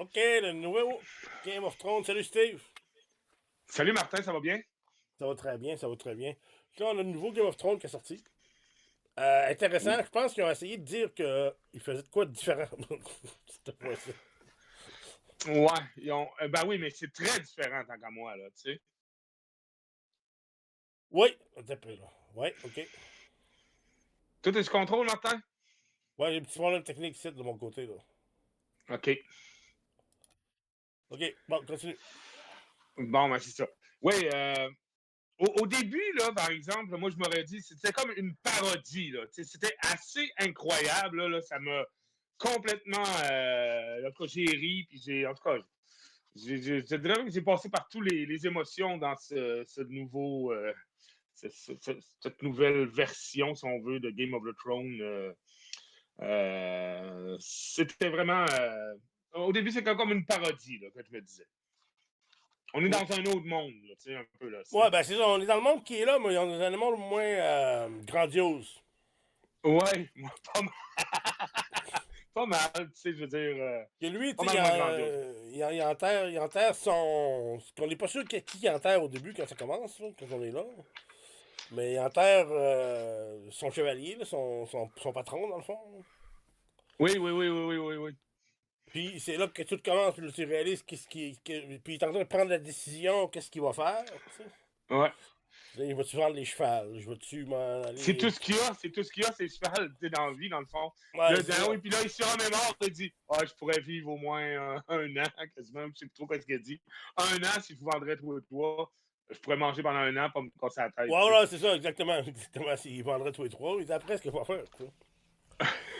OK, le nouveau Game of Thrones. Salut Steve. Salut Martin, ça va bien? Ça va très bien, ça va très bien. Là, on a le nouveau Game of Thrones qui est sorti. Intéressant, je pense qu'ils ont essayé de dire qu'ils faisaient de quoi de différent cette fois-ci. Ouais, ben oui, mais c'est très différent tant qu'à moi, là, tu sais. Oui, un peu là. Oui, OK. Tout est sous contrôle, Martin? Ouais, j'ai un petit problème technique ici de mon côté, là. OK. OK, bon, continue. Bon, ben c'est ça. Oui, au début, là, par exemple, moi, je m'aurais dit, c'était comme une parodie, là. Tu sais, c'était assez incroyable, là, ça m'a complètement... en tout cas, j'ai ri, puis en tout cas, je dirais que j'ai passé par toutes les émotions dans ce nouveau... cette nouvelle version, si on veut, de Game of the Throne. C'était vraiment. Au début, c'était comme une parodie, là, que je me disais. On est Ouais, dans un autre monde, là, tu sais, un peu, là. ouais, ben c'est ça, on est dans le monde qui est là, mais on est dans le monde moins grandiose. Ouais, moi, pas mal, tu sais, je veux dire, Que lui, pas tu sais, mal moins grandiose. il enterre son. On n'est pas sûr qui il enterre au début quand ça commence, là, quand on est là. Mais il enterre son chevalier, là, son patron, dans le fond. Oui, oui, oui, oui, oui, oui, oui. Puis c'est là que tout commence, puis là, tu réalises puis il est en train de prendre la décision, qu'est-ce qu'il va faire. Tu sais. Ouais. Là, il va-tu vendre les chevals? Je vais-tu m'en C'est aller. tout ce qu'il y a, c'est tout ce qu'il y a, c'est cheval, tu sais, dans la vie, dans le fond. Ouais, Là, c'est ça. oui, puis là, il se remémore, il dit, ah, je pourrais vivre au moins un an, quasiment, je sais plus trop ce qu'il a dit. Un an, si je vendrais toi, je pourrais manger pendant un an, pas me casser la tête, Ouais, tu sais. voilà, c'est ça, exactement. Exactement. S'il vendrait tous les trois, il dit après ce qu'il va faire. Tu sais.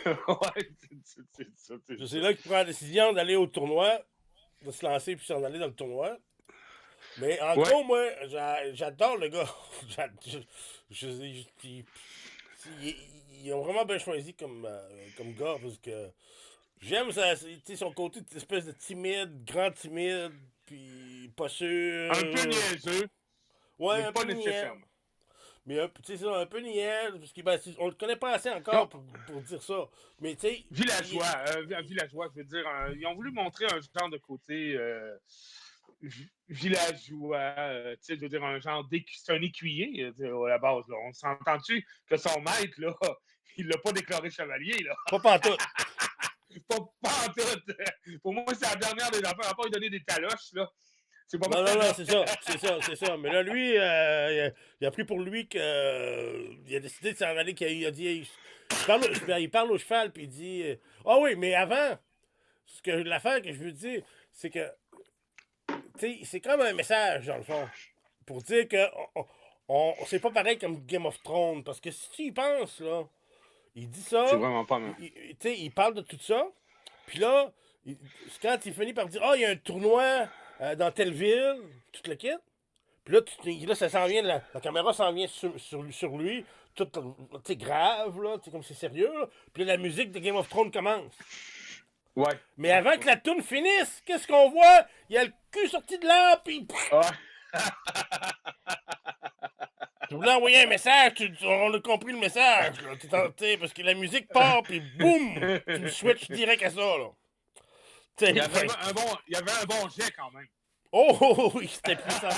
Ouais, c'est ça, c'est C'est ça. là qu'il prend la décision d'aller au tournoi, de se lancer puis s'en aller dans le tournoi. Mais en Ouais, gros, moi, j'adore le gars. Ils ont vraiment bien choisi comme gars parce que j'aime son côté espèce de timide, grand timide, puis pas un peu sûr. niaiseux, Ouais, mais un pas peu niais. nécessairement. Mais tu sais, ça, un peu niais, parce que on le connaît pas assez Non, encore pour dire ça. Mais tu sais, villageois, je veux dire, ils ont voulu montrer un genre de côté villageois, tu sais, je veux dire, un genre c'est un écuyer, à la base, là. On s'entend-tu que son maître, là, il l'a pas déclaré chevalier, là. pas pantoute. Pas en tout. Pour moi, c'est la dernière des affaires. À part lui donner des taloches, là. C'est pas Non, non, mal, non, là. c'est ça, c'est ça, c'est ça. Mais là, lui, il a pris pour lui que. Il a décidé de s'en aller, qu'il a dit. Il parle au cheval, puis il dit. Ah oui, mais avant, l'affaire que je veux dire, c'est que. Tu sais, c'est comme un message, dans le fond. Pour dire que. C'est pas pareil comme Game of Thrones. Parce que si tu y penses, là, il dit C'est ça, vraiment pas mal. tu sais, il parle de tout ça, puis là, quand il finit par dire, ah, il y a un tournoi dans telle ville, tu te le quittes. Puis là, là, ça s'en vient, la caméra s'en vient sur lui, tout, tu sais, grave, là, tu sais, comme c'est sérieux, là. Puis là, la musique de Game of Thrones commence. Ouais, Mais ouais, avant que ouais. la tune finisse, qu'est-ce qu'on voit? Il y a le cul sorti de là, puis Ouais. tu voulais envoyer un message, on a compris le message, là, parce que la musique part, puis boum, tu me switches direct à ça, là. Tu Il y sais, avait il y avait un bon jet quand même. oh, oh, oh, oui, c'était puissant.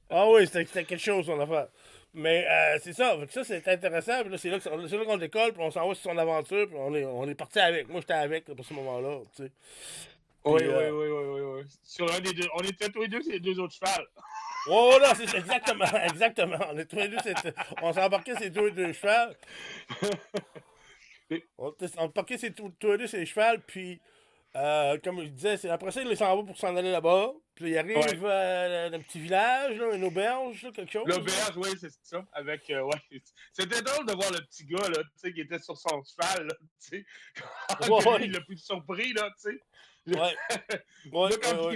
Ah oui, c'était quelque chose, son affaire. Mais c'est ça, fait que ça c'est intéressant. Puis là, c'est là qu'on décolle, puis on s'en va sur son aventure, puis on est parti avec. Moi, j'étais avec là, pour ce moment-là, tu sais. Oui, Puis, oui, oui, oui, oui, oui. Sur un des deux. On était tous les deux, c'est les deux autres chevals. oh là, c'est exactement, exactement. On est tous les deux, on s'est embarqué ces deux chevals. On embarqué tous les deux ces chevals, puis, comme je disais, après ça, il s'en va pour s'en aller là-bas. Puis il Ouais. arrive dans un petit village, là, une auberge, là, quelque chose. Là. L'auberge, oui, c'est ça. Avec, ouais. C'était drôle de voir le petit gars, là, tu sais, qui était sur son cheval, là, tu sais. Ouais, Que lui, il ouais, l'a plus surpris, là, tu sais. ouais, Là, ouais, quand ouais.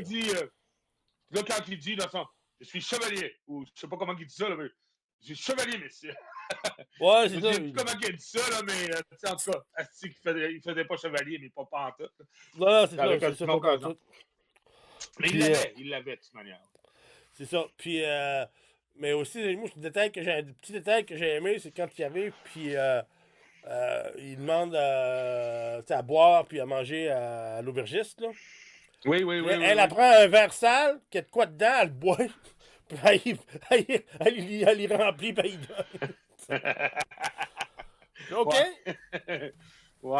il dit, dans son, je suis chevalier, ou je sais pas comment il dit ça, là, mais je suis chevalier, messieurs. Ouais, Je c'est me ça. souviens plus comment il a dit ça, là, mais, tu sais, en tout cas, il faisait pas chevalier, mais pas en tout. Non, non, Avec un c'est petit ça, nom pas comme pas ça. tout. Mais Puis, il l'avait, de toute manière. c'est ça. Puis, mais aussi, moi, un petit détail que j'ai aimé, c'est quand il arrive, puis il demande à boire puis à manger à l'aubergiste, là. Oui, oui, Puis oui, oui, elle oui. apprend un verre sale, qu'il y a de quoi dedans, elle le boit. Puis elle y remplit, puis elle y donne. OK. Ouais. Ouais.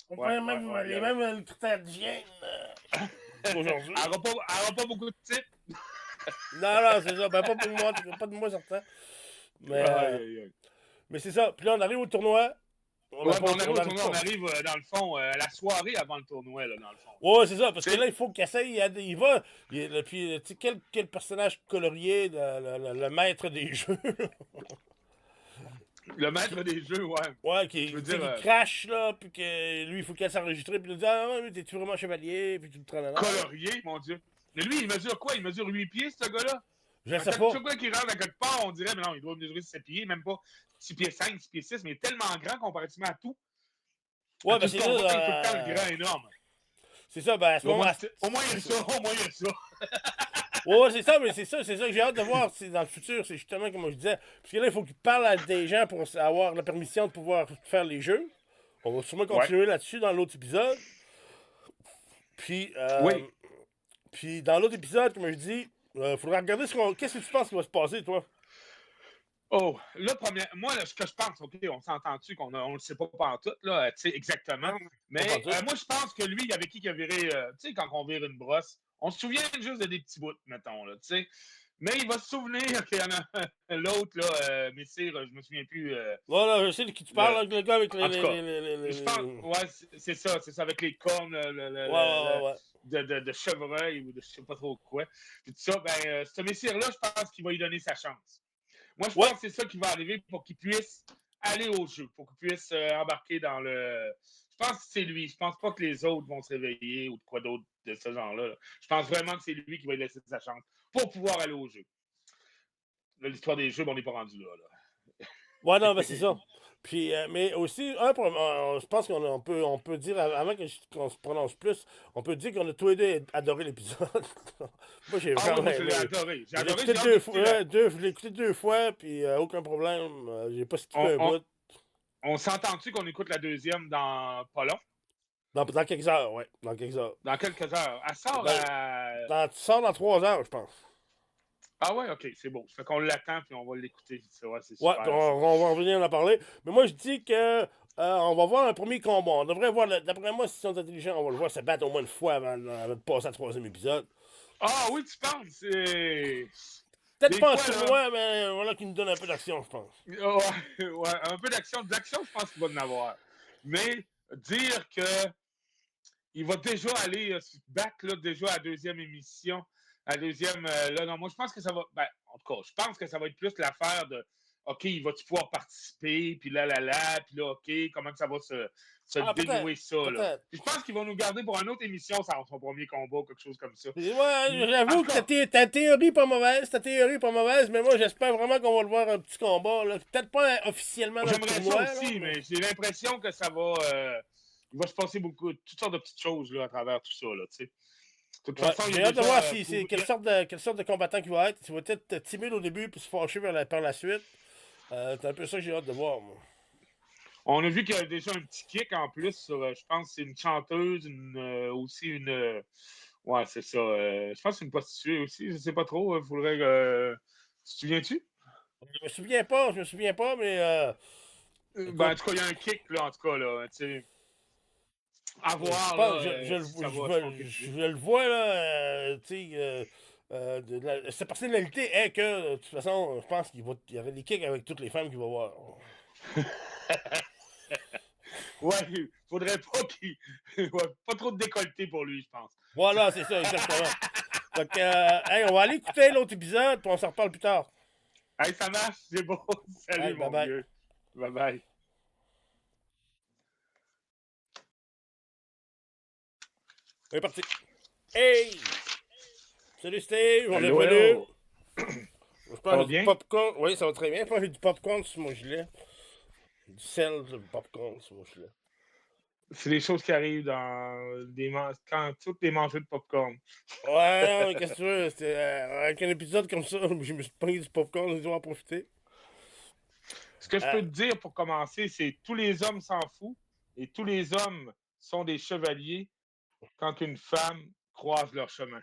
On Ouais, fait ouais, même ouais. les mêmes critères d'hygiène qu'aujourd'hui. Elle aura pas beaucoup de titres. Non, non, c'est ça. Ben, pas pour moi, pas de moi, certain. Mais, Aïe, aïe, aïe. mais c'est ça. Puis là, on arrive au tournoi. Ouais, mais on arrive On au arrive tournoi, pas. on arrive dans le fond, à la soirée avant le tournoi, là, dans le fond. Ouais, c'est ça. Parce Tu que sais, là, il faut qu'il essaye. Il va. Puis, tu sais, quel personnage colorié, le maître des jeux. le maître des jeux, ouais. Ouais, Je veux tu sais, dire, qui crache, là. Puis que lui, il faut qu'elle s'enregistre. Puis il nous dit, ah, ouais, mais t'es-tu vraiment chevalier? Puis tout le tralala. colorier, mon Dieu. Mais lui, il mesure quoi? Il mesure 8 pieds, ce gars-là? Je À sais pas. chaque fois qu'il rentre à quelque part, on dirait, mais non, il doit mesurer 7 pieds, même pas 6 pieds 5, 6 pieds 6, mais il est tellement grand comparativement à tout. À Ouais, tout ben ce c'est qu'on voit, il est tout le temps ça. le grand énorme. C'est ça, ben à ce Au moment. moins, au moins, il y a ça, au moins, il y a ça. Ouais, c'est ça, mais c'est ça que j'ai hâte de voir dans le futur. C'est justement comme je disais. Parce que là, il faut qu'il parle à des gens pour avoir la permission de pouvoir faire les jeux. On va sûrement Ouais. continuer là-dessus dans l'autre épisode. Puis, Oui. puis dans l'autre épisode, comme je dis, il faudra regarder qu'est-ce que tu penses qui va se passer, toi? Oh, là, moi, là, ce que je pense, OK, on s'entend-tu qu'on ne le sait pas en tout, là, tu sais, exactement. Non, Mais pas tout. moi, je pense que lui, avec qui il a viré, tu sais, quand on vire une brosse, on se souvient juste de des petits bouts, mettons, là, tu sais. Mais il va se souvenir qu'il y en a l'autre, là, Messire, je me souviens plus, Voilà, je sais de qui tu parles, le... là, le gars avec En tout cas, je pense, les- ouais, c'est ça, avec les cornes Ouais, ouais, ouais. de chevreuil ou de je sais pas trop quoi. Puis tout ça, ben, ce Messire-là, je pense qu'il va lui donner sa chance. Moi, je Ouais, pense que c'est ça qui va arriver pour qu'il puisse aller au jeu, pour qu'il puisse embarquer dans le. Je pense que c'est lui. Je pense pas que les autres vont se réveiller ou de quoi d'autre de ce genre-là. Je pense vraiment que c'est lui qui va lui laisser sa chance pour pouvoir aller au jeu. Là, l'histoire des jeux, ben, on n'est pas rendu là. ouais, non, ben c'est ça. Puis, mais aussi, je pense on peut dire, avant qu'on se prononce plus, on peut dire qu'on a tous les deux adoré l'épisode. Moi, j'ai Ah oui, vraiment moi, je l'ai aimé. adoré. J'ai Je l'ai adoré, écouté j'ai hâte d'écouter la. je l'ai écouté 2 fois, puis aucun problème. J'ai pas skippé On, un on, bout. on s'entend-tu qu'on écoute la deuxième dans pas long? Dans quelques heures, ouais. Dans quelques heures. Dans quelques heures. Elle sort Dans, à. tu sors dans 3 heures, je pense. Ah ouais, ok, c'est beau. Ça fait qu'on l'attend puis on va l'écouter. C'est Ouais, puis super, ça. on va revenir en parler. Mais moi, je dis que on va voir un premier combat. On devrait voir, d'après moi, si ils sont intelligents, on va le voir se battre au moins une fois avant de passer à 3e épisode. Ah oui, tu penses? C'est. Peut-être Des pas un fois, là. tournoi, mais voilà qui nous donne un peu d'action, je pense. Ouais, ouais, un peu d'action. D'action, je pense qu'il va en avoir. Mais dire que il va déjà aller se battre là, déjà à la deuxième émission. À la deuxième. Là, non, moi, je pense que ça va. Ben, en tout cas, je pense que ça va être plus l'affaire de OK, il va-tu pouvoir participer, puis là, puis là, OK, comment ça va se Ah, peut-être. dénouer ça, là. Peut-être. Puis je pense qu'ils vont nous garder pour une autre émission, ça, son premier combat, quelque chose comme ça. Ouais, En j'avoue tout que cas, ta théorie pas mauvaise, mais moi j'espère vraiment qu'on va le voir un petit combat. Là. Peut-être pas officiellement dans le j'aimerais ça tournoi. Là, aussi, mais j'ai l'impression que ça va. Il va se passer toutes sortes de petites choses là, à travers tout ça, là, tu sais. De toute ouais, façon, il y j'ai a hâte de déjà. voir si c'est quelle sorte de combattant qu'il va être. Il va être timide au début puis se fâcher par la suite. C'est un peu ça que j'ai hâte de voir. Moi. On a vu qu'il y a déjà un petit kick en plus sur, je pense, c'est une chanteuse, aussi une. Ouais, c'est ça. Je pense que c'est une prostituée aussi, je sais pas trop. Il faudrait. Tu te souviens-tu? Je me souviens pas, mais Ben, en écoute, tout cas, il y a un kick, là, en tout cas, là, tu sais. À je voir, pense, là, si ça va se concrétiser. je le vois là, tu sais, sa personnalité est que, de toute façon, je pense il y aurait des kicks avec toutes les femmes qu'il va voir. Ouais, il faudrait pas qu'il. Ouais, pas trop de décolleté pour lui, je pense. Voilà, c'est ça, exactement. Donc, hey, on va aller écouter l'autre épisode, puis on s'en reparle plus tard. Hey, ça marche, c'est beau. Hey, Salut, bye mon bye. vieux. Bye bye. On est parti. Hey! Salut Steve, on est Allô, revenu. allô. Je pense Ça que va j'ai du bien? popcorn. Oui, ça va très bien. Je pense que j'ai du popcorn sur mon gilet. Du sel de popcorn sur mon gilet. C'est des choses qui arrivent quand toutes les mangées de popcorn. Ouais, non, mais qu'est-ce que tu veux? Avec un épisode comme ça, je me suis pris du popcorn, je dois en profiter. Ce que je peux te dire pour commencer, c'est tous les hommes s'en foutent et tous les hommes sont des chevaliers quand une femme croise leur chemin.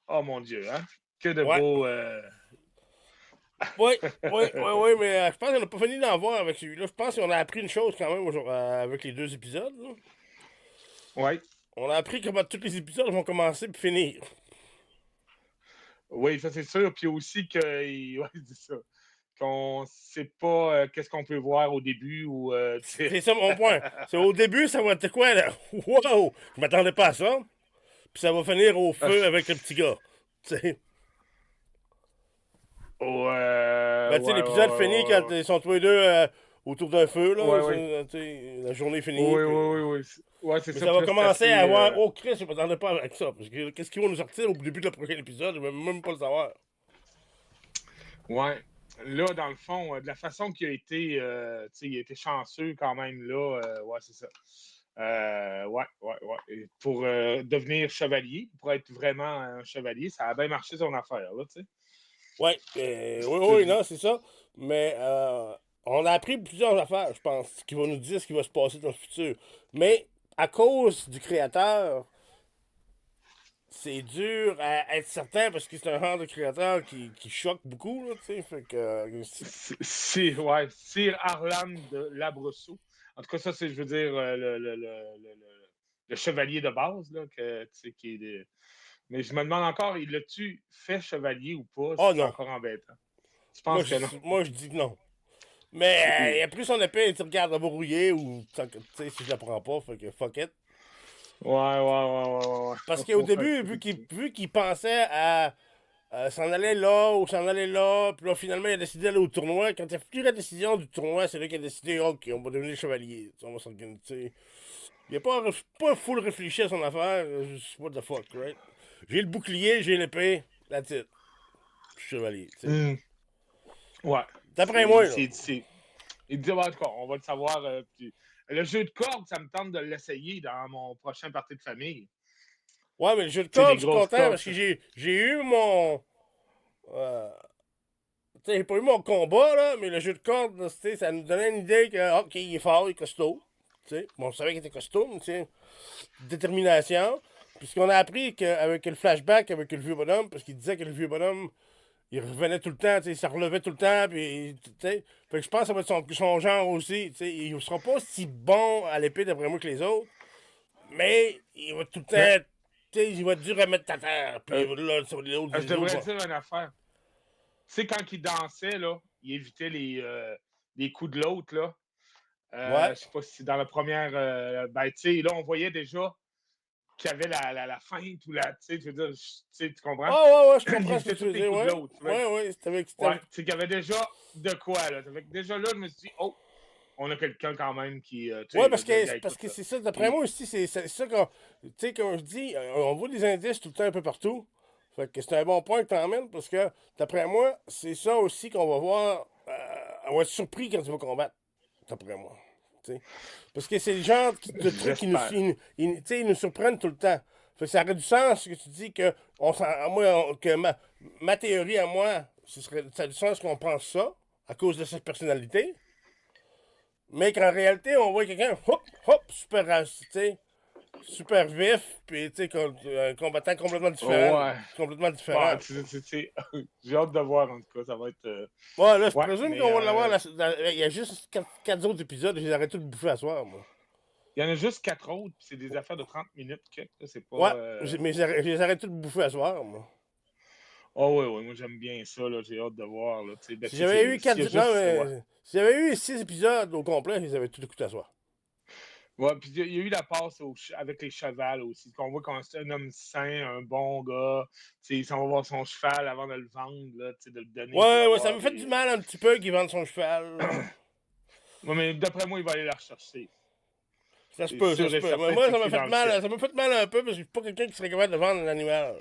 Oh mon Dieu, hein? Que de Ouais. beaux. Oui, mais je pense qu'on n'a pas fini d'en voir avec celui-là. Je pense qu'on a appris une chose quand même avec les 2 épisodes. Là. Ouais. On a appris comment tous les épisodes vont commencer et finir. Oui, ça c'est sûr. Puis aussi que. Ouais, c'est ça. Qu'on ne sait pas qu'est-ce qu'on peut voir au début ou. C'est ça mon point. C'est au début, ça va être quoi là? Wow! Je m'attendais pas à ça. Puis ça va finir au feu avec le petit gars. T'sais. Ben, tu sais, l'épisode finit quand ils sont tous les deux autour d'un feu, là. La journée finie. Oui, Puis... oui, oui, oui. Ouais, c'est Mais ça. ça va Puis là, c'est commencer assez, à avoir. Oh, Chris, je m'attendais pas avec ça. Parce que qu'est-ce qu'ils vont nous sortir au début de le prochain épisode? Je vais même pas le savoir. Ouais. Là, dans le fond, de la façon qu'il a été, il a été chanceux quand même, là. Ouais, c'est ça. Ouais. Et pour devenir chevalier, pour être vraiment un chevalier, ça a bien marché son affaire, là, tu sais. Ouais, oui, non, c'est ça. Mais on a appris plusieurs affaires, je pense, qui vont nous dire ce qui va se passer dans le futur. Mais à cause du créateur, c'est dur à être certain parce que c'est un genre de créateur qui choque beaucoup, là, tu sais. Fait que. Ouais, Sir Arlan de Labrousseau. En tout cas, ça, c'est, je veux dire, le chevalier de base, là, qui est Mais je me demande encore, il l'a-tu fait chevalier ou pas? Oh C'est non. encore embêtant. Je pense que non. Moi, je dis que non. Mais il a pris son épée et tu regardes, elle va rouiller ou, tu sais, si je la prends pas, fait que fuck it. Ouais. Parce qu'au début, vu qu'il pensait à s'en aller là ou s'en aller là, puis là, finalement, il a décidé d'aller au tournoi. Quand il a pris la décision du tournoi, c'est là qu'il a décidé, ok, on va devenir chevalier. On va s'organiser. Il a pas full réfléchi à son affaire. Juste, what the fuck, right? J'ai le bouclier, j'ai l'épée, that's it. Je suis chevalier, tu sais. Ouais. D'après moi, là. Il dit, en tout cas, on va le savoir. Puis... Le jeu de cordes, ça me tente de l'essayer dans mon prochain party de famille. Ouais, mais le jeu de Tu sais, cordes, des je suis grosses content cordes. parce que j'ai eu mon. Tu sais, j'ai pas eu mon combat, là, mais le jeu de cordes, là, ça nous donnait une idée que, ok, il est fort, il est costaud. Tu sais, bon, on savait qu'il était costaud, mais tu sais, détermination. Puis ce qu'on a appris avec le flashback avec le vieux bonhomme, parce qu'il disait que le vieux bonhomme, il revenait tout le temps, tu sais, il se relevait tout le temps, puis, tu sais. Fait que je pense que ça va être son genre aussi, tu sais. Il sera pas si bon à l'épée, d'après moi, que les autres, mais il va tout le Mais, temps, tu sais, il va être dur à mettre à terre, puis là, les autres, je devrais dire une affaire. Tu sais, quand il dansait, là, il évitait les coups de l'autre, là. Ouais. Je sais pas si dans la première. Ben, tu sais, là, on voyait déjà qu'il y avait la feinte ou la. Tu sais, je veux dire, tu comprends? Ouais, je Il comprends ce que évitait tu tous veux les dire, coups de ouais. l'autre. Ouais, Ouais, tu sais qu'il y avait déjà de quoi, là. Déjà là, je me suis dit, oh, on a quelqu'un quand même qui. Ouais, Tu sais, parce écoute, que là. c'est ça, d'après moi aussi, c'est ça qu'on. Tu sais, comme je dis, on voit des indices tout le temps un peu partout. Fait que c'est un bon point que t'emmènes parce que, d'après moi, c'est ça aussi qu'on va voir. On va être surpris quand tu vas combattre. D'après moi. T'sais. Parce que c'est le genre de trucs qui J'espère. ils nous surprennent tout le temps. Fait que ça aurait du sens que tu dis que, ma théorie à moi, ça a du sens qu'on pense ça à cause de sa personnalité. Mais qu'en réalité, on voit quelqu'un, super vif, puis tu sais, un combattant complètement différent. Ouais. Complètement Bon, différent. j'ai hâte de voir, en tout cas. Ça va être. Ouais, là, je Ouais, présume mais qu'on va l'avoir. Il y a juste 4 autres épisodes, je les aurais tous bouffés à soir, moi. il y en a juste 4 autres, puis c'est des affaires de 30 minutes. C'est pas. Ouais, mais je les aurais tous bouffés à soir, moi. Oh, ouais, moi j'aime bien ça, là. J'ai hâte de voir, là. Ben, Si j'avais eu s'il y a 4. Non, juste. Ouais. mais. Si j'avais eu 6 épisodes au complet, je les avais tous écoutés à soir. Ouais, puis il y a eu la passe avec les chevals aussi. Qu'on voit qu'on c'est un homme sain, un bon gars. Il s'en va voir son cheval avant de le vendre, là, de le donner pour Ouais, ça avoir me fait du des. mal un petit peu qu'ils vendent son cheval. Là. Ouais, mais d'après moi, il va aller la rechercher. Ça se C'est peut, ça sûr se et peut. Mais certain moi, que c'est dans le ciel. ça m'a fait mal un peu parce que je suis pas quelqu'un qui serait capable de vendre un animal.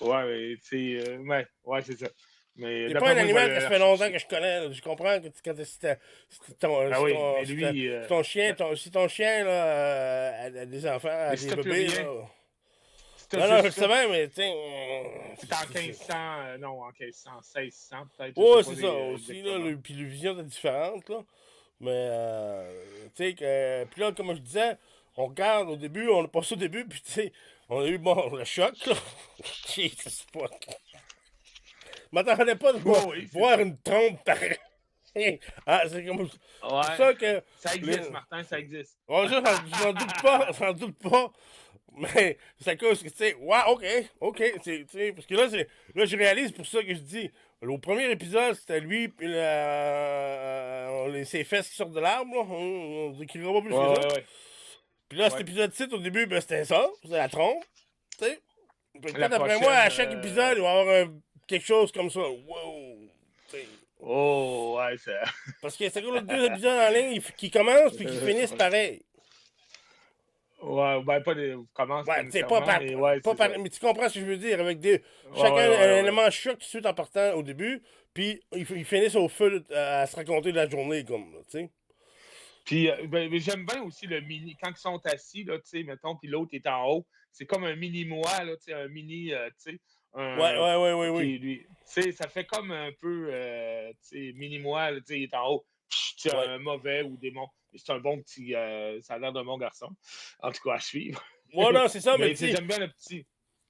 Ouais, mais ouais, c'est ça. Mais C'est pas d'après un moi, il va animal aller que ça la fait longtemps rechercher. que je connais. Là. Je comprends que quand Ah oui, mais lui, si ton chien, si ton chien là, a des enfants, a mais si des t'as plus bébés, rien, là. T'as Non, non, je le juste fait. savais, mais tu sais. C'est en 1500, non, en 1500, 1600 peut-être, je Ouais, sais pas c'est ça aussi, là. exactement. Puis les visions étaient différentes, là. Mais, tu sais, que. Puis là, comme je disais, on regarde au début, on a passé au début, puis tu sais, on a eu, bon, le choc, là. Jesus fuck. Je m'attendais pas de Ouais, oui, c'est voir ça. une trompe pareille. Ah, c'est comme. Pour Ouais, ça que. ça Les... existe, Martin, ça existe. Ouais, ça, j'en doute pas, j'en doute pas. Mais c'est à cause que, tu sais, ouais, ok, tu sais, parce que là, je réalise pour ça que je dis, au premier épisode, c'était lui, puis ses fesses qui sortent de l'arbre, là, on décrira pas plus Ouais, que ça. ouais, ouais. Puis là, cet Ouais. épisode 6 au début, ben, c'était ça, c'était la trompe, tu sais. Fait que La peut-être après moi, à prochaine. chaque épisode, il va y avoir quelque chose comme ça, wow, tu sais. Oh, ouais, ça. Parce que c'est comme les deux épisodes en ligne qui commencent puis qui finissent pareil. Ouais, ben, commence pas Ouais, tu sais, pas nécessairement, par, mais ouais, pas c'est ça. par. Mais tu comprends ce que je veux dire, avec des. Ouais, Chacun ouais, a ouais, un ouais. élément choc tout de suite en partant au début, puis ils finissent au feu à se raconter de la journée, comme, là, tu sais. Puis, ben, j'aime bien aussi le mini. Quand ils sont assis, là, tu sais, mettons, puis l'autre est en haut, c'est comme un mini-moi, là, tu sais, un mini, tu sais, Ouais, un. ouais, ouais, ouais, oui. Qui, lui, tu sais, ça fait comme un peu, tu sais, mini-moi, là, tu sais, il est en haut. C'est Ouais. un mauvais ou démon. Mais c'est un bon petit. Ça a l'air d'un bon garçon. En tout cas, à suivre. Ouais, non, c'est ça, mais Mais tu sais. j'aime bien le petit.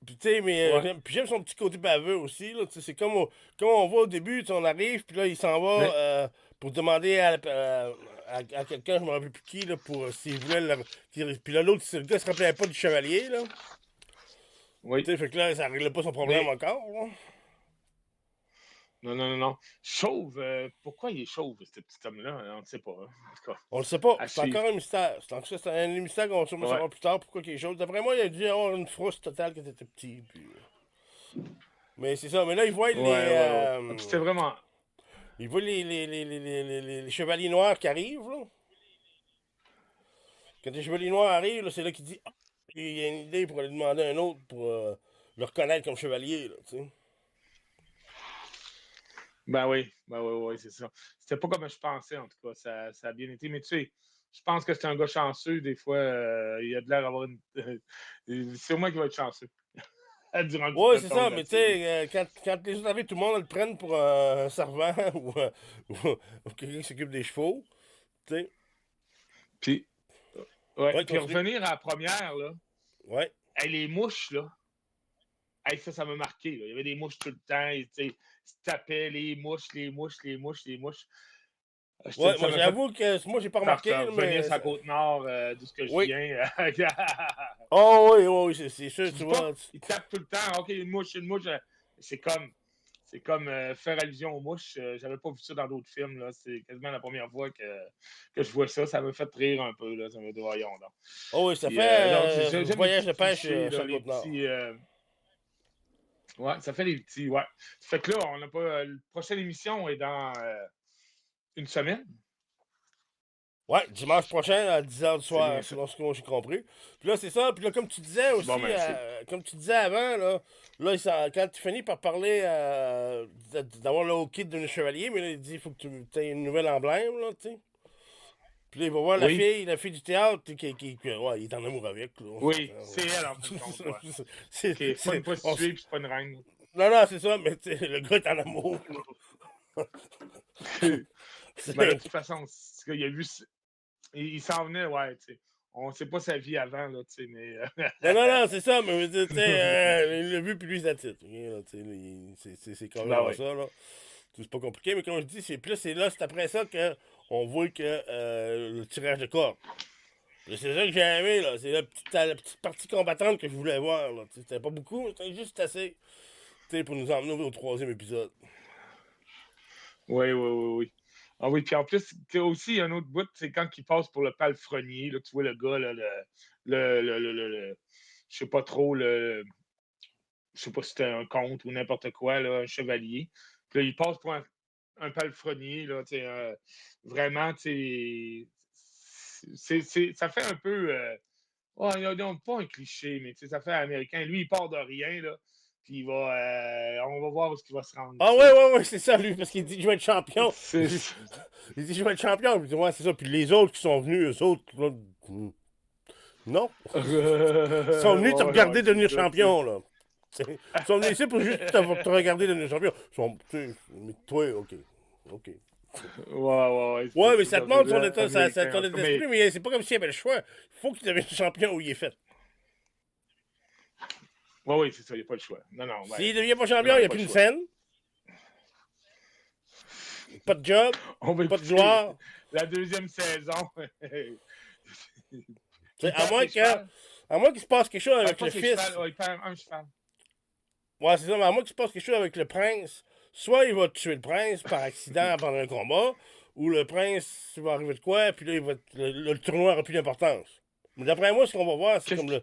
Puis, tu sais, mais Ouais. j'aime son petit côté baveux aussi, là, tu sais. C'est comme on voit au début, tu sais, on arrive, puis là, il s'en va Mais, pour demander à quelqu'un, je me rappelle plus qui, là, pour s'il voulait le. Puis là, l'autre, le gars se rappelait pas du chevalier, là. Tu oui. sais, fait que là, ça réglait pas son problème Mais encore, là. non, non, non, non. Chauve, pourquoi il est chauve, ce petit homme-là? On ne sait pas, hein. En tout cas, On le sait pas. à C'est suivre. encore un mystère. C'est un mystère qu'on va sûrement Ouais. savoir plus tard pourquoi quelque chose. D'après moi, il a dû y avoir une frousse totale quand il était petit. Mais c'est ça. Mais là, Ouais, ouais, ouais. Ah, puis c'était vraiment. il voit les chevaliers noirs qui arrivent, là. Quand les chevaliers noirs arrivent, là, c'est là qu'il dit ah, il y a une idée pour aller demander à un autre pour le reconnaître comme chevalier, là, tu sais. Ben oui, ben oui, oui, c'est ça. C'était pas comme je pensais, en tout cas. Ça a bien été. Mais tu sais, je pense que c'est un gars chanceux. Des fois, il a de l'air d'avoir une. C'est moi qui va être chanceux durant tout Ouais, le c'est temps ça, de la mais tu série. sais, quand les autres arrivent, tout le monde le prenne pour un servant ou, ou quelqu'un qui s'occupe des chevaux, tu sais. Puis, ouais. Ouais, Puis continue. revenir à la première, là. Ouais. Hey, les mouches, là. Hey, ça m'a marqué, là. Il y avait des mouches tout le temps. Et, tu sais, ils se tapaient les mouches, les mouches, les mouches, les mouches. Ouais, Ça moi m'a fait j'avoue que moi j'ai pas remarqué, là, revenir mais. sur la côte nord d'où ce que je Oui. viens. Oh oui, oui, oui, c'est sûr, Je tu dis vois. pas qu'ils tapent tout le temps. OK, une mouche, une mouche. C'est comme, c'est comme faire allusion aux mouches. J'avais pas vu ça dans d'autres films. Là. C'est quasiment la première fois que je vois ça. Ça m'a fait rire un peu. Là. Ça m'a dit, voyons. Donc. Oh oui, ça Puis, fait donc, j'aime les voyage petits de pêche clichés, sur là, la les Côte-Nord. petits. Ouais, ça fait les petits. Ouais. Fait que là, on n'a pas. La prochaine émission est dans une semaine. Ouais, dimanche prochain à 10h du C'est bien soir, ça. selon ce que j'ai compris. Puis là, c'est ça. Puis là, comme tu disais Bon, aussi, ben, c'est. comme tu disais avant, là quand tu finis par parler d'avoir le hockey de devenir chevalier, mais là, il dit il faut que tu aies une nouvelle emblème, là, tu sais. Puis là, il va voir Oui. la fille du théâtre, ouais, il est en amour avec, là. Oui, c'est elle en fin de compte. Ouais. C'est pas une prostituée puis c'est pas une reine. Non, non, c'est ça, mais tu sais, le gars est en amour. Mais là, de C'est- toute façon, il a vu. Il s'en venait, ouais, tu sais. On sait pas sa vie avant, là, tu sais, mais. Non, non, non, c'est ça, mais tu sais, il l'a vu, puis lui, c'est la titre. C'est Ben carrément oui. ça, là. C'est pas compliqué, mais comme je dis, c'est après ça qu'on voit que le tirage de corps. C'est ça que j'ai aimé, là. C'est la petite partie combattante que je voulais voir, là. C'était pas beaucoup, mais c'était juste assez, tu sais, pour nous emmener au troisième épisode. Oui, oui, oui, oui. Ah oui, puis en plus, tu sais, aussi, il y a un autre bout, c'est quand il passe pour le palefrenier, là, tu vois le gars, là, je sais pas trop, je sais pas si c'était un comte ou n'importe quoi, là, un chevalier. Puis là, il passe pour un palefrenier, là, tu sais, vraiment, tu sais, ça fait un peu, oh, non, pas un cliché, mais tu sais, ça fait américain. Lui, il part de rien, là, puis on va voir où il va se rendre, Ah tu ouais, sais. ouais, ouais, c'est ça, lui, parce qu'il dit je vais être champion. C'est- Il dit je vais être champion. Puis, ouais, c'est ça. Puis les autres qui sont venus, eux autres, là, Non. Ils sont venus te regarder devenir champion, là. Ils sont venus ici pour juste te regarder devenir champion. Ils sont, mais toi, OK. OK. Ouais, mais ça te montre son état, ton état d'esprit, mais c'est pas comme s'il y avait le choix. Il faut qu'il devienne champion où il est fait. Oui, c'est ça, il n'y a pas le choix. Non, non. S'il ne devient pas champion, il n'y a plus une scène. Pas de job, pas de gloire. La deuxième saison. À moins qu'il se passe quelque chose avec le fils. Il perd un cheval. Ouais, c'est ça, mais à moins qu'il se passe quelque chose avec le prince, soit il va tuer le prince par accident pendant un combat, ou le prince, il va arriver de quoi, puis là, le tournoi n'aura plus d'importance. Mais d'après moi, ce qu'on va voir, c'est comme le.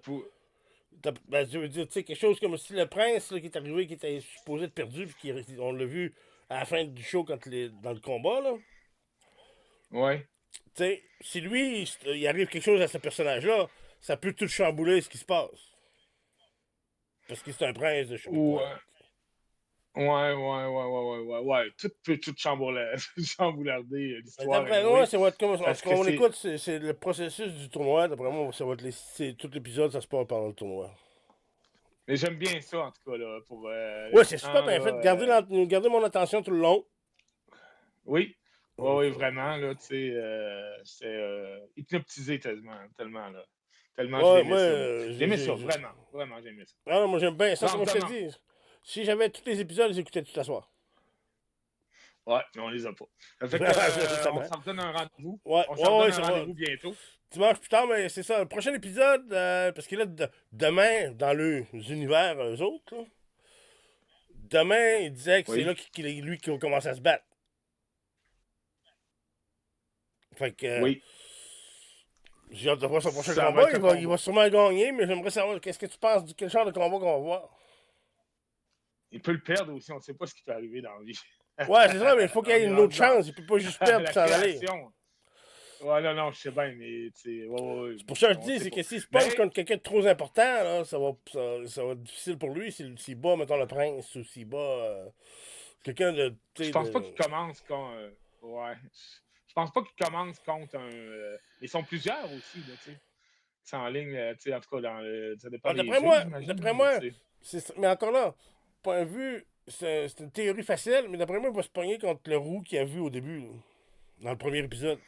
Ben, je veux dire, tu sais, quelque chose comme si le prince là, qui est arrivé, qui était supposé être perdu, puis on l'a vu à la fin du show quand dans le combat, là. Ouais. Tu sais, si lui, il arrive quelque chose à ce personnage-là, ça peut tout chambouler ce qui se passe. Parce que c'est un prince de show. Ouais. Tout peut tout chamboularder l'histoire. D'après moi, ça va être comme. Ce qu'on écoute, c'est le processus du tournoi. D'après moi, ça va être tout l'épisode, ça se passe pendant le tournoi. Mais j'aime bien ça, en tout cas, là. Ouais, c'est super bien fait. Gardez mon attention tout le long. Oui. Oui, vraiment, là, tu sais, c'est hypnotisé tellement, là. Tellement j'aimais ça, vraiment, j'aimais ça. Ah, moi, j'aime bien ça, comme je te dis. Si j'avais tous les épisodes, je les écoutais toute la soirée. Ouais, mais on les a pas. Fait que, on s'en donne un rendez-vous. Ouais, on s'en donne un rendez-vous bientôt. Dimanche plus tard, mais c'est ça. Le prochain épisode, parce que là, demain, dans leurs univers, eux autres, là, demain, il disait que c'est là lui qui va commencer à se battre. Fait que. Oui. J'ai hâte de voir son prochain combat. Il va sûrement gagner, mais j'aimerais savoir qu'est-ce que tu penses quel genre de combat qu'on va voir. Il peut le perdre aussi, on ne sait pas ce qui peut arriver dans la vie. Ouais, c'est ça, mais il faut qu'il y ait une autre chance. Il peut pas juste perdre et s'en aller. Ouais, non, je sais bien, mais tu sais. C'est pour ça que je dis, c'est que s'il se passe contre quelqu'un de trop important, là, ça va être difficile pour lui s'il bat, mettons, le prince ou s'il bat quelqu'un de. Je pense pas qu'il commence contre. Ouais. Je pense pas qu'il commence contre un. Ils sont plusieurs aussi, là, tu sais. C'est en ligne, tu sais, en tout cas, ça dépend des d'après moi, mais encore là, point de vue, c'est une théorie facile, mais d'après moi, il va se pogner contre le roux qu'il a vu au début, là, dans le premier épisode.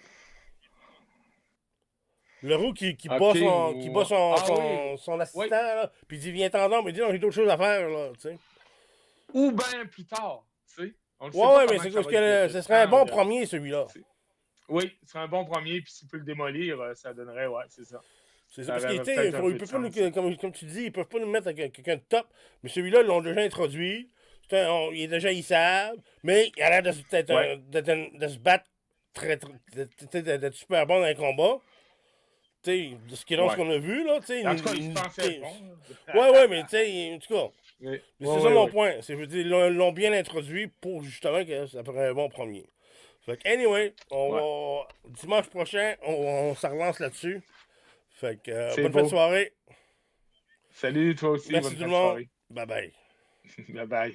Le roux qui bat son assistant, là, puis il dit viens t'en mais il dit non, j'ai d'autres choses à faire, là, tu sais. Ou bien plus tard, tu sais. Ouais, mais c'est parce que ce serait un bon premier, celui-là. Oui, c'est un bon premier, puis s'il peut le démolir, ça donnerait, c'est ça. C'est ça, parce qu'il peut pas nous, comme tu dis, ils peuvent pas nous mettre avec quelqu'un de top, mais celui-là, ils l'ont déjà introduit, il est déjà haïssable, mais il a l'air de se battre d'être super bon dans les combats. Tu sais, de ce qu'on a vu, là, tu sais. En tout cas, il se pensait bon. Ouais, mais tu sais, en tout cas. Mais c'est ça mon point. Je veux dire, ils l'ont bien introduit pour justement que ça ferait un bon premier. Fait que, anyway, dimanche prochain, on s'en relance là-dessus. Fait que, bonne fin de soirée. Salut, toi aussi. Merci tout le monde. Bye bye. Bye bye.